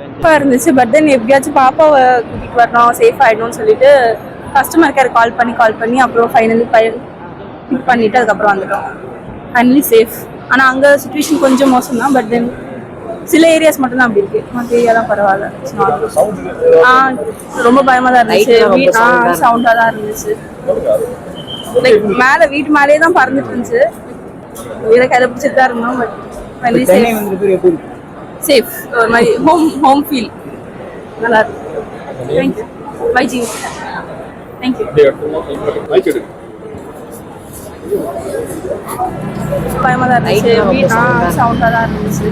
சூப்பராக இருந்துச்சு. But then எப்படியாச்சும் பாப்பாவை கூட்டிகிட்டு வரணும், சேஃப் ஆகிடணும்னு சொல்லிட்டு கஸ்டமர் கேர் கால் பண்ணி அப்புறம் ஃபைனலி பிக் பண்ணிவிட்டு அதுக்கப்புறம் வந்துட்டோம். Finally safe. ஆனால் அங்கே சுச்சுவேஷன் கொஞ்சம் மோசம் தான். பட் தென் சில ஏரியாஸ் மட்டும் தான் அப்படி இருக்கு, மற்ற ஏரியாலாம் பரவாயில்ல. ரொம்ப பயமாக தான் இருந்துச்சு. சவுண்டாக தான் இருந்துச்சு. லைக் மேலே வீட்டு மேலேயே தான் பறந்துட்டு இருந்துச்சு. வீட கையில பிடிச்சிட்டு தான் இருந்தோம். But finally safe. ஒரு மாதிரி ஹோம் ஃபீல் நல்லா இருக்கு. தேங்க்யூ வைஜி. தேங்க்யூ. பயமாக தான் இருந்துச்சு. சவுண்டாக தான் இருந்துச்சு.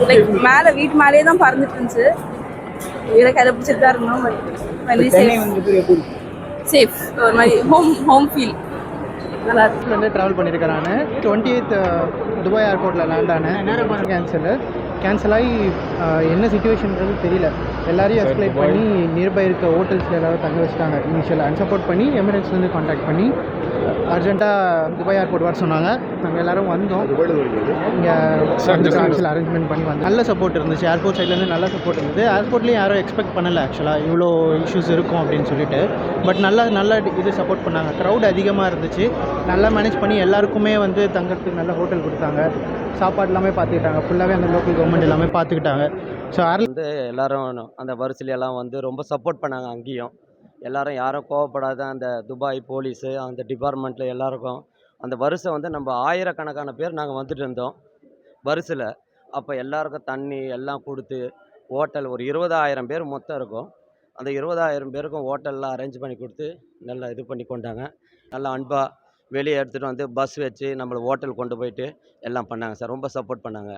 லைக் மேலே வீட்டு மேலேயே தான் பறந்துட்டு இருந்துச்சு. வீட கையில பிடிச்சிட்டு தான் இருந்தோம். But finally safe. ஒரு மாதிரி ஹோம் ஃபீல் நல்லா இருக்கு. வந்து ட்ராவல் பண்ணியிருக்கேன் நான். 20th துபாய் ஏர்போர்ட்டில் லேண்ட் ஆனேன். கேன்சல் ஆகி என்ன சுச்சுவேஷன்றது தெரியல. எல்லாரையும் எஸ்கலேட் பண்ணி நியர்பை இருக்க ஹோட்டல்ஸில் எல்லாரும் தங்க வச்சுட்டாங்க. இனிஷியல் அன்சப்போர்ட் பண்ணி எமிரேட்ஸ்லேருந்து கான்டாக்ட் பண்ணி அர்ஜென்ட்டாக துபாய் ஏர்போர்ட் வர சொன்னாங்க. நாங்கள் எல்லோரும் வந்தோம். இங்கே ஆக்சுவல் அரேஞ்ச்மெண்ட் பண்ணி வந்தோம். நல்ல சப்போர்ட் இருந்துச்சு. ஏர்போர்ட் சைட்லேருந்து நல்ல சப்போர்ட் இருந்தது. ஏர்போர்ட்லேயும் யாரும் எக்ஸ்பெக்ட் பண்ணலை ஆக்சுவலாக இவ்வளோ இஷ்யூஸ் இருக்கும் அப்படின்னு சொல்லிட்டு. பட் நல்ல இது சப்போர்ட் பண்ணாங்க. க்ரௌட் அதிகமாக இருந்துச்சு. நல்லா மேனேஜ் பண்ணி எல்லாருக்குமே வந்து தங்கறதுக்கு நல்ல ஹோட்டல் கொடுத்தாங்க. சாப்பாடு எல்லாமே பார்த்துக்கிட்டாங்க. ஃபுல்லாகவே அந்த லோக்கல் கவர்மெண்ட் எல்லாமே பார்த்துக்கிட்டாங்க. ஸோ வந்து எல்லோரும் அந்த வரிசையிலெல்லாம் வந்து ரொம்ப சப்போர்ட் பண்ணாங்க. அங்கேயும் எல்லோரும் யாரும் கோவப்படாத அந்த துபாய் போலீஸு அந்த டிபார்ட்மெண்ட்டில் எல்லாருக்கும் அந்த வரிசை வந்து நம்ம ஆயிரக்கணக்கான பேர் நாங்கள் வந்துட்டு இருந்தோம் வரிசையில். அப்போ எல்லாருக்கும் தண்ணி எல்லாம் கொடுத்து ஹோட்டல் ஒரு 20,000 பேர் மொத்தம் இருக்கும். அந்த 20,000 பேருக்கும் ஹோட்டல்லாம் அரேஞ்ச் பண்ணி கொடுத்து நல்லா இது பண்ணி கொண்டாங்க. நல்லா அன்பாக வெளியே எடுத்துகிட்டு வந்து பஸ் வச்சு நம்மளை ஹோட்டல் கொண்டு போயிட்டு எல்லாம் பண்ணாங்க சார். ரொம்ப சப்போர்ட் பண்ணாங்க.